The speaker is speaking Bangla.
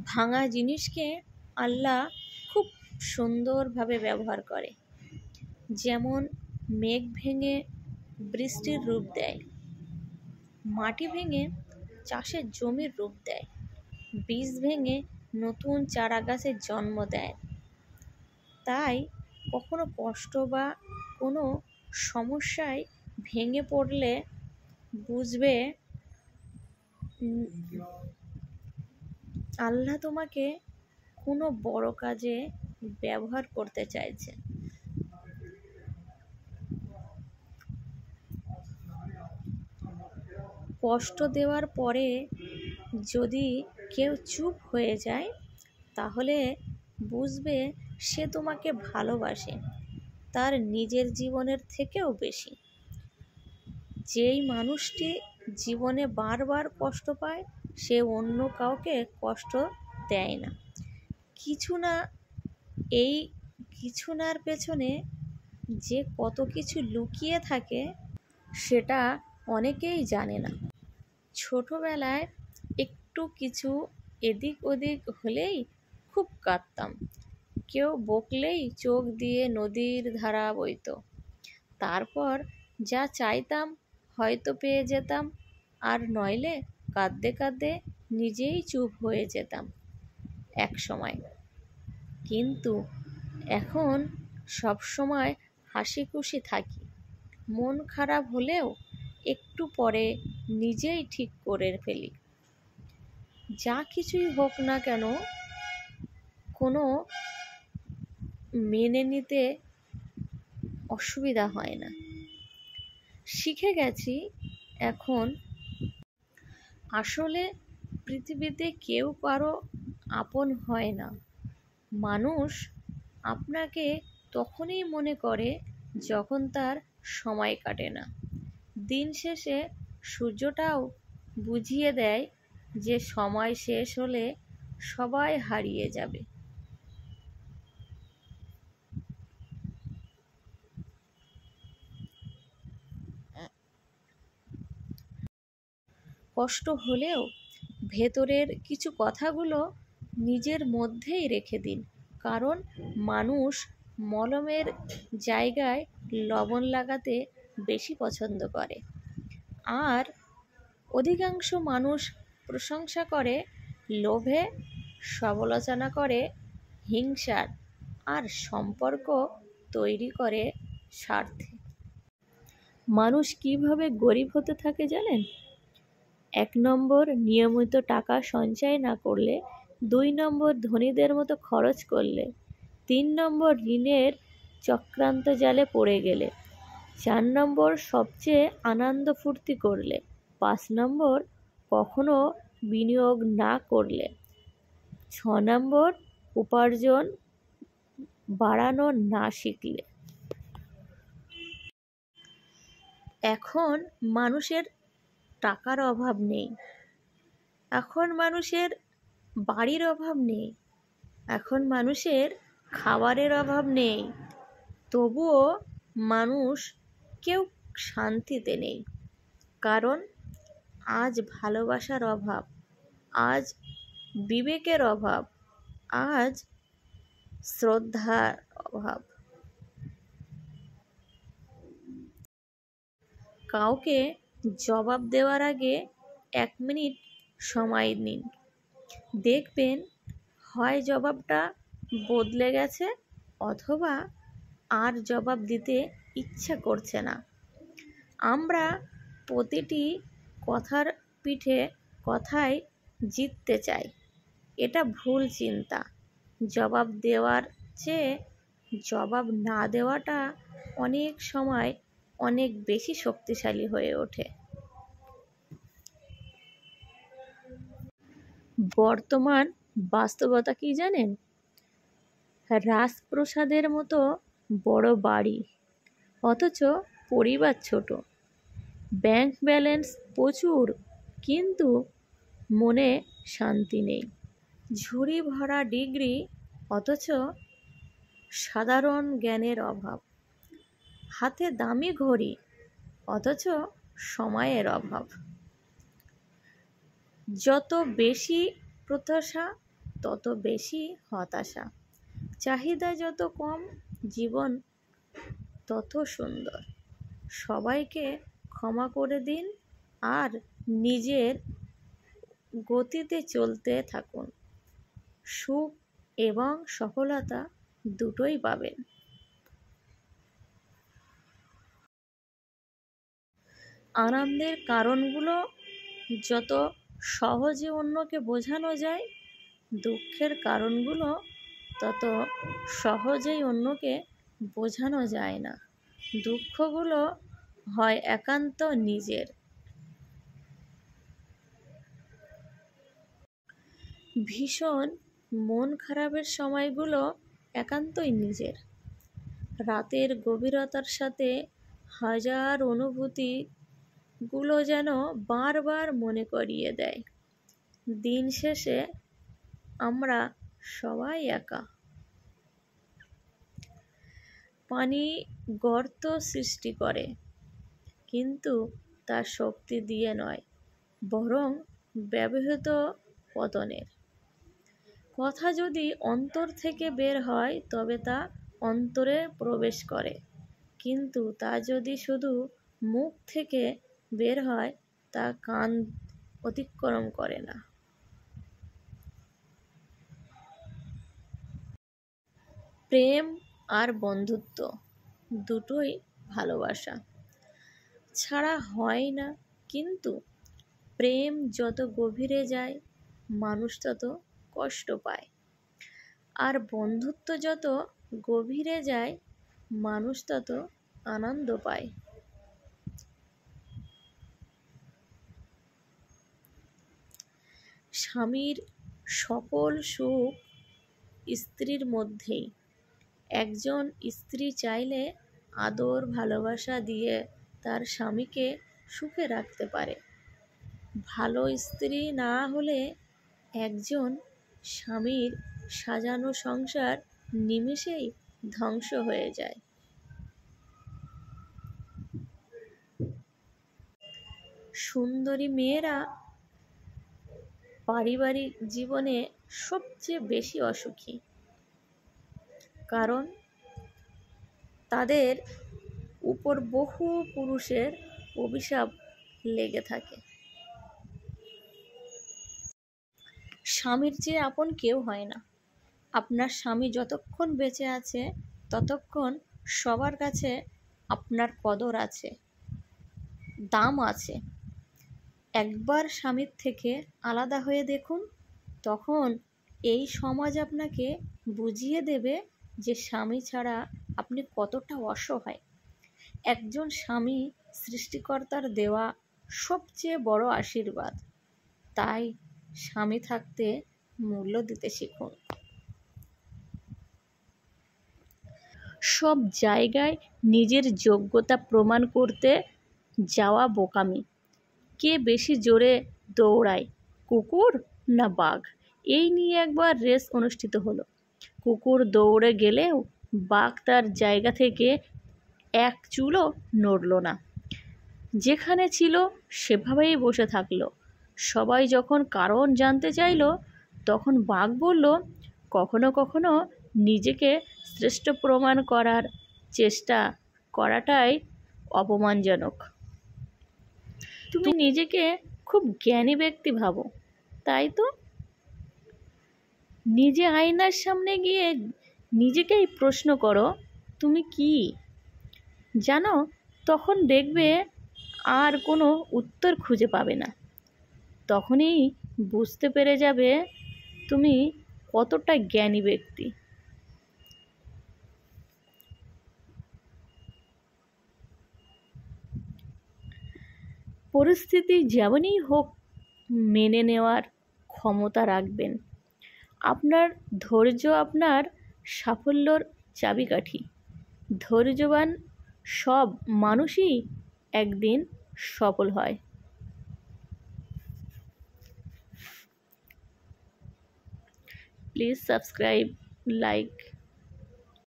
ভাঙা জিনিসকে আল্লাহ খুব সুন্দরভাবে ব্যবহার করে। যেমন মেঘ ভেঙে বৃষ্টির রূপ দেয়, মাটি ভেঙে চাষের জমির রূপ দেয়, বীজ ভেঙে নতুন চারা গাছের জন্ম দেয়। তাই কখনো কষ্ট বা কোনো সমস্যায় ভেঙে পড়লে বুঝবে আল্লাহ তোমাকে কোনো বড় কাজে ব্যবহার করতে চাইছে। কষ্ট দেওয়ার পরে যদি কেউ চুপ হয়ে যায়, তাহলে বুঝবে সে তোমাকে ভালোবাসে তার নিজের জীবনের থেকেও বেশি। যেই মানুষটি জীবনে বারবার কষ্ট পায়, সে অন্য কাউকে কষ্ট দেয় না। এই কিছুনার পেছনে যে কত কিছু লুকিয়ে থাকে সেটা অনেকেই জানে না। ছোটবেলায় একটু কিছু এদিক ওদিক হলেই খুব কাঁদতাম, কেউ বকলেই চোখ দিয়ে নদীর ধারা বইত। তারপর যা চাইতাম হয়তো পেয়ে যেতাম, আর নইলে কাঁদতে কাঁদতে নিজেই চুপ হয়ে যেতাম এক সময়। কিন্তু এখন সব সময় হাসি খুশি থাকি। মন খারাপ হলেও একটু পরে নিজেই ঠিক করে ফেলি। যা কিছুই হোক না কেন, কোনো মেনে নিতে অসুবিধা হয় না। শিখে গেছি এখন আসলে পৃথিবীতে কেউ কারো আপন হয় না। মানুষ আপনাকে তখনই মনে করে যখন তার সময় কাটে না। দিন শেষে সূর্যটাও বুঝিয়ে দেয় যে সময় শেষ হলে সবাই হারিয়ে যাবে। কষ্ট হলেও ভেতরের কিছু কথাগুলো নিজের মধ্যেই রেখে দিন, কারণ মানুষ মলমের জায়গায় লবণ লাগাতে বেশি পছন্দ করে। আর অধিকাংশ মানুষ প্রশংসা করে লোভে, সমালোচনা করে হিংসার, আর সম্পর্ক তৈরি করে স্বার্থে। মানুষ কিভাবে গরিব হতে থাকে জানেন? 1 নম্বর, নিয়মিত টাকা সঞ্চয় না করলে। 2 নম্বর, ধনীদের মতো খরচ করলে। 3 নম্বর, ঋণের চক্রান্ত জালে পড়ে গেলে। 4 নম্বর, সবচেয়ে আনন্দ ফুর্তি করলে। 5 নম্বর, কখনো বিনিয়োগ না করলে। 6 নম্বর, উপার্জন বাড়ানো না শিখলে। এখন মানুষের টাকার অভাব নেই, এখন মানুষের বাড়ির অভাব নেই, এখন মানুষের খাবারের অভাব নেই, তবুও মানুষ কেউ শান্তিতে নেই। কারণ আজ ভালোবাসার অভাব, আজ বিবেকের অভাব, আজ শ্রদ্ধার অভাব। কাউকে জবাব দেওয়ার আগে 1 মিনিট সময় নিন। দেখবেন হয় জবাবটা বদলে গেছে, অথবা আর জবাব দিতে ইচ্ছা করছে না। আমরা প্রতিটি কথার পিঠে কথায় জিততে চাই, এটা ভুল চিন্তা। জবাব দেওয়ার চেয়ে জবাব না দেওয়াটা অনেক সময় অনেক বেশি শক্তিশালী হয়ে ওঠে। বর্তমান বাস্তবতা কি জানেন? রাজপ্রাসাদের মতো বড় বাড়ি, অথচ পরিবার ছোট। ব্যাংক ব্যালেন্স প্রচুর, কিন্তু মনে শান্তি নেই। ঝুড়ি ভরা ডিগ্রি, অথচ সাধারণ জ্ঞানের অভাব। হাতে দামি ঘড়ি, অথচ সময়ের অভাব। যত বেশি প্রত্যাশা, তত বেশি হতাশা। চাহিদা যত কম, জীবন তত সুন্দর। সবাইকে ক্ষমা করে দিন আর নিজের গতিতে চলতে থাকুন। সুখ এবং সফলতা দুটোই পাবেন। আনন্দের কারণগুলো যত সহজে অন্যকে বোঝানো যায়, দুঃখের কারণগুলো তত সহজেই অন্যকে বোঝানো যায় না। দুঃখগুলো হয় একান্ত নিজের। ভীষণ মন খারাপের সময়গুলো একান্তই নিজের। রাতের গভীরতার সাথে হাজার অনুভূতিগুলো যেন বারবার মনে করিয়ে দেয়, দিন শেষে আমরা সবাই একা। পানি গর্ত সৃষ্টি করে, কিন্তু তার শক্তি দিয়ে নয়, বরং ব্যবহৃত পতনের। কথা যদি অন্তর থেকে বের হয় তবে তা অন্তরে প্রবেশ করে, কিন্তু তা যদি শুধু মুখ থেকে বের হয় তা কান অতিক্রম করে না। প্রেম আর বন্ধুত্ব দুটোই ভালোবাসা ছাড়া হয় না, কিন্তু প্রেম যত গভীরে যায় মানুষ তত কষ্ট পায়, আর বন্ধুত্ব যত গভীরে যায় মানুষ তত আনন্দ পায়। স্বামীর সকল সুখ স্ত্রীর মধ্যেই। একজন স্ত্রী চাইলে আদর ভালোবাসা দিয়ে তার স্বামীকে সুখে রাখতে পারে। ভালো স্ত্রী না হলে একজন স্বামীর সাজানো সংসার নিমেষেই ধ্বংস হয়ে যায়। সুন্দরী মেয়েরা পারিবারিক জীবনে সবচেয়ে বেশি অসুখী, কারণ তাদের উপর বহু পুরুষের অভিশাপ লেগে থাকে। স্বামীর চেয়ে আপন কেউ হয় না। আপনার স্বামী যতক্ষণ বেঁচে আছে ততক্ষণ সবার কাছে আপনার কদর আছে, দাম আছে। একবার স্বামীর থেকে আলাদা হয়ে দেখুন, তখন এই সমাজ আপনাকে বুঝিয়ে দেবে যে স্বামী ছাড়া আপনি কতটা অসহায়। একজন স্বামী সৃষ্টিকর্তার দেওয়া সবচেয়ে বড় আশীর্বাদ, তাই স্বামী থাকতে মূল্য দিতে শিখুন। সব জায়গায় নিজের যোগ্যতা প্রমাণ করতে যাওয়া বোকামি। কে বেশি জোরে দৌড়ায়, কুকুর না বাঘ, এই নিয়ে একবার রেস অনুষ্ঠিত হলো। কুকুর দৌড়ে গেলেও বাঘ তার জায়গা থেকে এক চুলও নড়ল না, যেখানে ছিল সেভাবেই বসে থাকলো। সবাই যখন কারণ জানতে চাইল তখন বাঘ বলল, কখনো কখনো নিজেকে শ্রেষ্ঠ প্রমাণ করার চেষ্টা করাটাই অপমানজনক। তুমি নিজেকে খুব জ্ঞানী ব্যক্তি ভাবো, তাই তো? নিজে আয়নার সামনে গিয়ে নিজেকেই প্রশ্ন করো, তুমি কি জানো? তখন দেখবে আর কোনো উত্তর খুঁজে পাবে না। তখনই বুঝতে পেরে যাবে তুমি কতটা জ্ঞানী ব্যক্তি। পরিস্থিতি যেমনই হোক মেনে নেওয়ার ক্ষমতা রাখবেন। আপনার ধৈর্য আপনার সাফল্যর চাবিকাঠি। ধৈর্যবান সব মানুষই একদিন সফল হয়। Please subscribe, like.